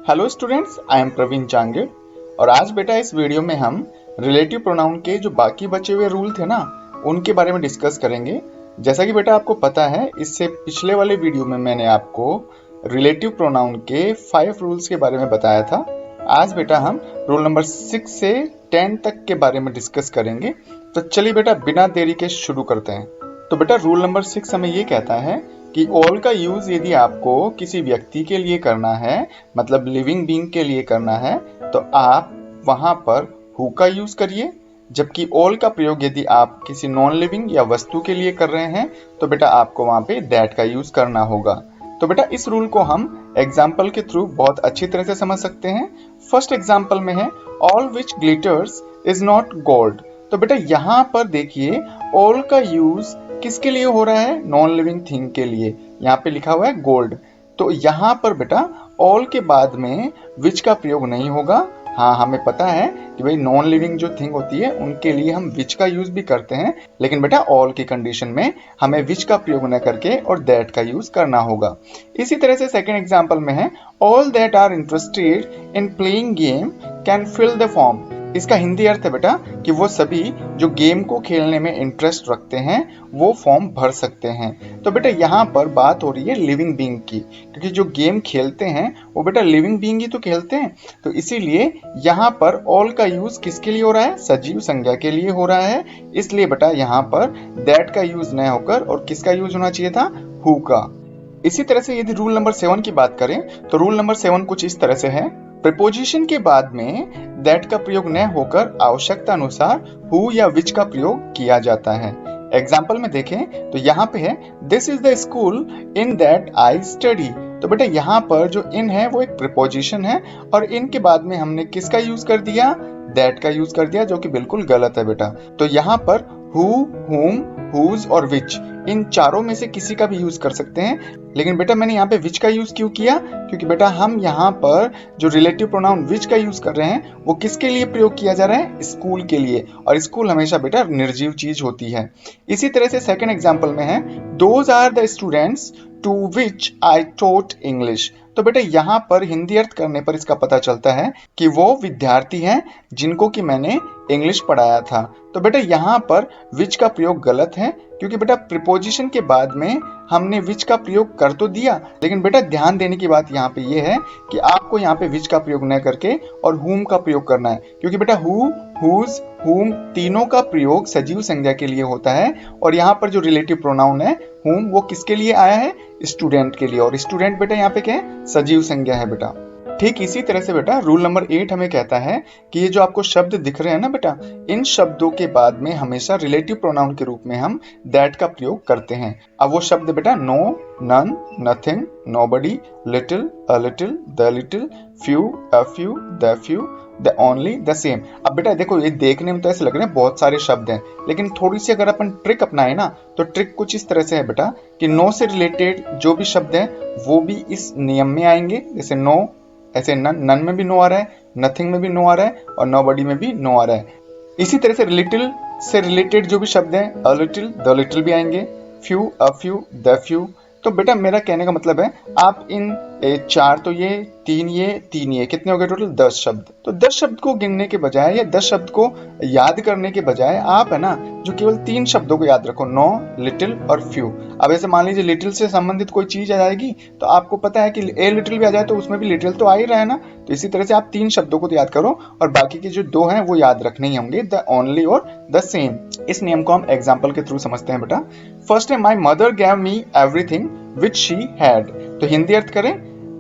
Hello students, I am Praveen Change और आज बेटा इस वीडियो में हम रिलेटिव प्रोनाउन के जो बाकी बचे हुए रूल थे ना उनके बारे में डिस्कस करेंगे। जैसा कि बेटा आपको पता है, इससे पिछले वाले वीडियो में मैंने आपको रिलेटिव प्रोनाउन के 5 रूल्स के बारे में बताया था। आज बेटा हम रूल नंबर 6 से 10 तक के बारे में डिस्कस करेंगे। तो चलिए बेटा बिना देरी के शुरू करते हैं। तो बेटा रूल नंबर 6 हमें ये कहता है कि ऑल का यूज यदि आपको किसी व्यक्ति के लिए करना है, मतलब लिविंग बीइंग के लिए करना है, तो आप वहां पर हु का यूज करिए। जबकि ऑल का प्रयोग यदि आप किसी नॉन लिविंग या वस्तु के लिए कर रहे हैं तो बेटा आपको वहां पे दैट का यूज करना होगा। तो बेटा इस रूल को हम एग्जाम्पल के थ्रू बहुत अच्छी तरह से समझ सकते हैं। फर्स्ट एग्जाम्पल में है all which glitters is not gold. तो बेटा यहाँ पर देखिए ऑल का यूज किसके लिए हो रहा है? नॉन लिविंग थिंग के लिए। यहाँ पे लिखा हुआ है गोल्ड। तो यहाँ पर बेटा ऑल के बाद में विच का प्रयोग नहीं होगा। हाँ, हमें पता है कि भाई नॉन लिविंग जो थिंग होती है उनके लिए हम विच का यूज भी करते हैं, लेकिन बेटा ऑल की कंडीशन में हमें विच का प्रयोग न करके और दैट का यूज करना होगा। इसी तरह से सेकंड एग्जांपल में है all that are interested in playing game can fill the form. इसका हिंदी अर्थ है बेटा कि वो सभी जो गेम को खेलने में इंटरेस्ट रखते हैं वो फॉर्म भर सकते हैं। तो बेटा यहाँ पर बात हो रही है लिविंग बीइंग की, क्योंकि जो गेम खेलते हैं वो बेटा लिविंग बीइंग ही तो खेलते हैं। तो इसीलिए यहाँ पर ऑल का यूज किसके लिए हो रहा है? सजीव संज्ञा के लिए हो रहा है। इसलिए बेटा यहाँ पर दैट का यूज न होकर और किसका यूज होना चाहिए था? हु का। इसी तरह से यदि रूल नंबर 7 की बात करें तो रूल नंबर 7 कुछ इस तरह से है। प्रीपोजिशन के बाद में दैट का प्रयोग न होकर आवश्यकता अनुसार हु या विच का प्रयोग किया जाता है। एग्जाम्पल में देखें तो यहाँ पे है this is the school in that I study. तो बेटा यहाँ पर जो इन है वो एक प्रीपोजिशन है और इन के बाद में हमने किसका यूज कर दिया? दैट का यूज कर दिया, जो कि बिल्कुल गलत है बेटा। तो यहाँ पर हु, हुम, हुज और विच इन चारों में से किसी का भी यूज कर सकते हैं, लेकिन बेटा मैंने यहाँ पे विच का यूज क्यों किया? क्योंकि बेटा हम यहाँ पर जो रिलेटिव प्रोनाउन विच का यूज कर रहे हैं वो किसके लिए प्रयोग किया जा रहा है? स्कूल के लिए, और स्कूल हमेशा बेटा निर्जीव चीज होती है। इसी तरह से सेकंड एग्जांपल में है those are the students to which I taught English. तो बेटा यहाँ पर हिंदी अर्थ करने पर इसका पता चलता है कि वो विद्यार्थी हैं जिनको कि मैंने इंग्लिश पढ़ाया था। तो बेटा यहाँ पर विच का प्रयोग गलत है, क्योंकि बेटा प्रीपोजिशन के बाद में हमने विच का प्रयोग कर तो दिया, लेकिन बेटा ध्यान देने की बात यहाँ पे ये है कि आपको यहाँ पे विच का प्रयोग न करके और हुम का प्रयोग करना है, क्योंकि बेटा हु, हुज, हुम तीनों का प्रयोग सजीव संज्ञा के लिए होता है। और यहाँ पर जो रिलेटिव प्रोनाउन है हुम वो किसके लिए आया है? स्टूडेंट के लिए, और स्टूडेंट बेटा यहाँ पे क्या है? सजीव संज्ञा है बेटा। ठीक इसी तरह से बेटा रूल नंबर 8 हमें कहता है कि ये जो आपको शब्द दिख रहे हैं ना बेटा, इन शब्दों के बाद में हमेशा रिलेटिव प्रोनाउन के रूप में हम दैट का प्रयोग करते हैं। अब वो शब्द बेटा no, none, nothing, nobody, little, a little, the little, few, a few, the few, the only, the same. अब बेटा देखो ये देखने में तो ऐसे लग रहे हैं बहुत सारे शब्द हैं, लेकिन थोड़ी सी अगर अपन ट्रिक अपनाए ना तो ट्रिक कुछ इस तरह से है बेटा कि नो से रिलेटेड जो भी शब्द हैं वो भी इस नियम में आएंगे। जैसे नो, ऐसे नन, नन में भी नो आ रहा है, नथिंग में भी नो आ रहा है और नोबडी में भी नो आ रहा है। इसी तरह से लिटिल से रिलेटेड जो भी शब्द हैं अ लिटिल, द लिटिल भी आएंगे, few, a few, the few. तो बेटा मेरा कहने का मतलब है आप इन 4 तो ये, 3 ये, 3 ये, कितने हो गए टोटल? 10 शब्द। तो 10 शब्द को गिनने के बजाय या 10 शब्द को याद करने के बजाय आप है ना जो केवल 3 शब्दों को याद रखो, नो, लिटिल और फ्यू। अब ऐसे मान लीजिए लिटिल से संबंधित कोई चीज आ जाएगी तो आपको पता है कि ए लिटिल भी आ जाए तो उसमें भी लिटिल तो आ ही रहा है ना। तो इसी तरह से आप 3 शब्दों को तो याद करो और बाकी के जो 2 हैं वो याद रखने ही होंगे, द ओनली और द सेम। इस नियम को हम एग्जाम्पल के थ्रू समझते हैं बेटा। फर्स्ट है my mother gave me everything which she had. तो हिंदी अर्थ करें,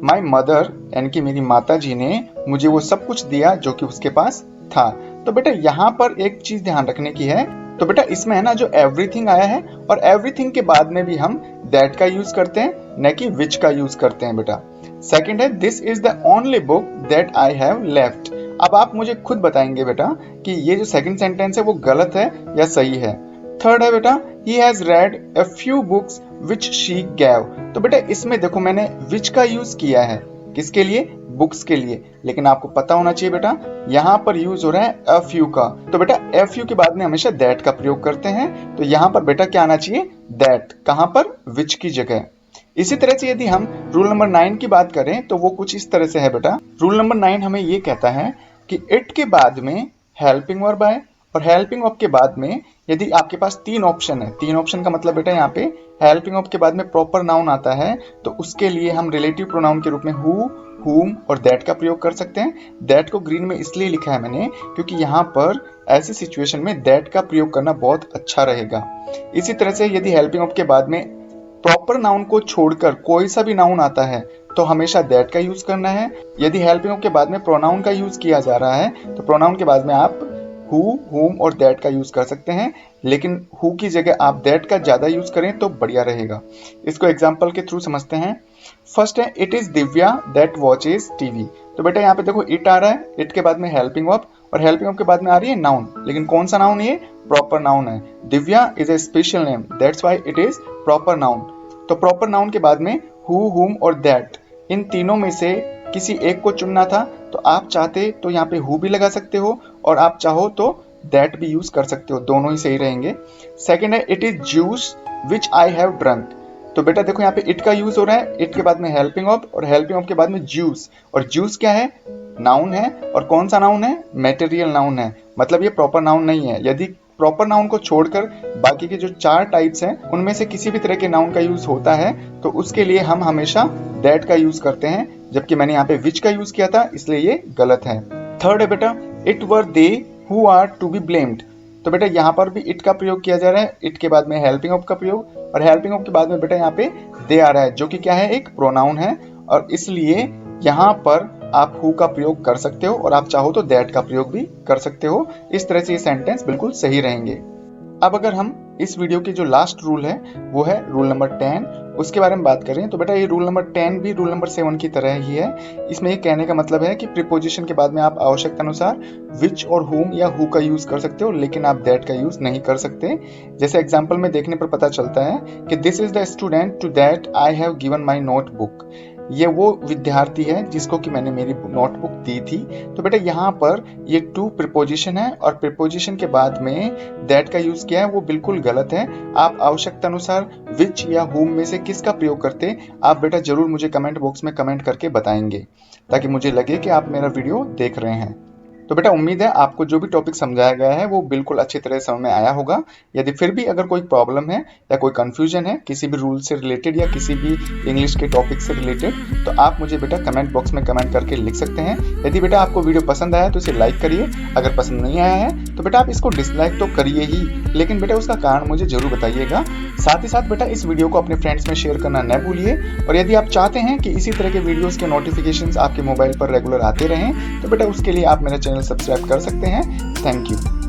माई मदर यानी कि मेरी माता जी ने मुझे वो सब कुछ दिया जो कि उसके पास था। तो बेटा यहाँ पर एक चीज ध्यान रखने की है, तो बेटा इसमें है ना जो एवरीथिंग आया है और एवरीथिंग के बाद में भी हम दैट का यूज करते हैं, न कि विच का यूज करते हैं बेटा। सेकंड है this is the only book that I have left. अब आप मुझे खुद बताएंगे बेटा कि ये जो सेकंड सेंटेंस है वो गलत है या सही है। थर्ड है बेटा he has read a few books which she gave। तो बेटा इसमें देखो मैंने which का यूज किया है, किसके लिए? बुक्स के लिए, लेकिन आपको पता होना चाहिए बेटा यहाँ पर यूज हो रहा है a few का। तो बेटा a few के बाद में हमेशा that का प्रयोग करते हैं, तो यहाँ पर बेटा क्या आना चाहिए? that। कहां पर? which की जगह। इसी तरह से यदि हम रूल नंबर 9 की बात करें तो वो कुछ इस तरह से है बेटा। रूल नंबर 9 हमें ये कहता है कि इट के बाद में हेल्पिंग वर्ब आए, और हेल्पिंग वर्ब के बाद में यदि आपके पास 3 ऑप्शन है, 3 ऑप्शन का मतलब बेटा यहाँ पे हेल्पिंग वर्ब के बाद में प्रॉपर नाउन आता है, तो उसके लिए हम रिलेटिव प्रोनाउन के रूप में हु, whom और दैट का प्रयोग कर सकते हैं। दैट को ग्रीन में इसलिए लिखा है मैंने क्योंकि यहाँ पर ऐसी सिचुएशन में दैट का प्रयोग करना बहुत अच्छा रहेगा। इसी तरह से यदि हेल्पिंग वर्ब के बाद में प्रॉपर नाउन को छोड़कर कोई सा भी नाउन आता है तो हमेशा दैट का यूज करना है। यदि हेल्पिंग वर्ब के बाद में प्रोनाउन का यूज किया जा रहा है तो प्रोनाउन के बाद में आप हु, whom और दैट का यूज कर सकते हैं, लेकिन हु की जगह आप दैट का ज्यादा यूज करें तो बढ़िया रहेगा। इसको एग्जांपल के थ्रू समझते हैं। फर्स्ट है it is Divya that watches TV. तो बेटा यहाँ पे देखो इट आ रहा है, इट के बाद में हेल्पिंग वर्ब और हेल्पिंग वर्ब के बाद में आ रही है नाउन, लेकिन कौन सा नाउन? ये प्रॉपर नाउन है। Divya is a special name, that's why it is proper noun. तो प्रॉपर नाउन के बाद में हु, whom और दैट, इन तीनों में से किसी एक को चुनना था, तो आप चाहते तो यहाँ पे हु भी लगा सकते हो और आप चाहो तो दैट भी यूज कर सकते हो, दोनों ही सही रहेंगे। सेकंड है it is juice which I have drunk. तो बेटा देखो यहाँ पे इट का यूज हो रहा है, इट के बाद में हेल्पिंग वर्ब और हेल्पिंग वर्ब के बाद में जूस, और जूस क्या है? नाउन है, और कौन सा नाउन है? मटेरियल नाउन है, मतलब ये प्रॉपर नाउन नहीं है। यदि प्रॉपर नाउन को छोड़कर बाकी के जो 4 टाइप्स हैं उनमें से किसी भी तरह के नाउन का यूज होता है तो उसके लिए हम हमेशा दैट का यूज करते हैं, जबकि मैंने यहाँ पे विच का यूज किया था इसलिए ये गलत है। थर्ड है बेटा it were they who are to be blamed. तो बेटा यहाँ पर भी इट का प्रयोग किया जा रहा है, इट के बाद में हेल्पिंग वर्ब का प्रयोग, और हेल्पिंग वर्ब के बाद में बेटा यहाँ पे दे आ रहा है जो कि क्या है? एक प्रोनाउन है, और इसलिए यहाँ पर आप हु का प्रयोग कर सकते हो और आप चाहो तो दैट का प्रयोग भी कर सकते हो। इस तरह से ये सेंटेंस बिल्कुल सही रहेंगे। अब अगर हम इस वीडियो की जो लास्ट रूल है वो है रूल नंबर 10, उसके बारे में बात करें तो बेटा ये रूल नंबर 10 भी रूल नंबर 7 की तरह ही है। इसमें ये कहने का मतलब है कि प्रीपोजिशन के बाद में आप आवश्यकता अनुसार विच और whom या हु का यूज कर सकते हो, लेकिन आप दैट का यूज नहीं कर सकते। जैसे एग्जाम्पल में देखने पर पता चलता है कि this is the student to that I have given my notebook. ये वो विद्यार्थी है जिसको कि मैंने मेरी नोटबुक दी थी। तो बेटा यहाँ पर ये टू प्रीपोजिशन है और प्रीपोजिशन के बाद में दैट का यूज किया है, वो बिल्कुल गलत है। आप आवश्यकता अनुसार विच या whom में से किसका प्रयोग करते आप बेटा जरूर मुझे कमेंट बॉक्स में कमेंट करके बताएंगे, ताकि मुझे लगे कि आप मेरा वीडियो देख रहे हैं। तो बेटा उम्मीद है आपको जो भी टॉपिक समझाया गया है वो बिल्कुल अच्छी तरह समझ में आया होगा। यदि फिर भी अगर कोई प्रॉब्लम है या कोई कंफ्यूजन है किसी भी रूल से रिलेटेड या किसी भी इंग्लिश के टॉपिक से रिलेटेड, तो आप मुझे बेटा कमेंट बॉक्स में कमेंट करके लिख सकते हैं। यदि बेटा आपको वीडियो पसंद आया तो इसे लाइक करिए, अगर पसंद नहीं आया है तो बेटा आप इसको डिसलाइक तो करिए ही, लेकिन बेटा उसका कारण मुझे जरूर बताइएगा। साथ ही साथ बेटा इस वीडियो को अपने फ्रेंड्स में शेयर करना न भूलिए, और यदि आप चाहते हैं कि इसी तरह के वीडियोस के नोटिफिकेशंस आपके मोबाइल पर रेगुलर आते रहें तो बेटा उसके लिए आप मेरा चैनल सब्सक्राइब कर सकते हैं। Thank you.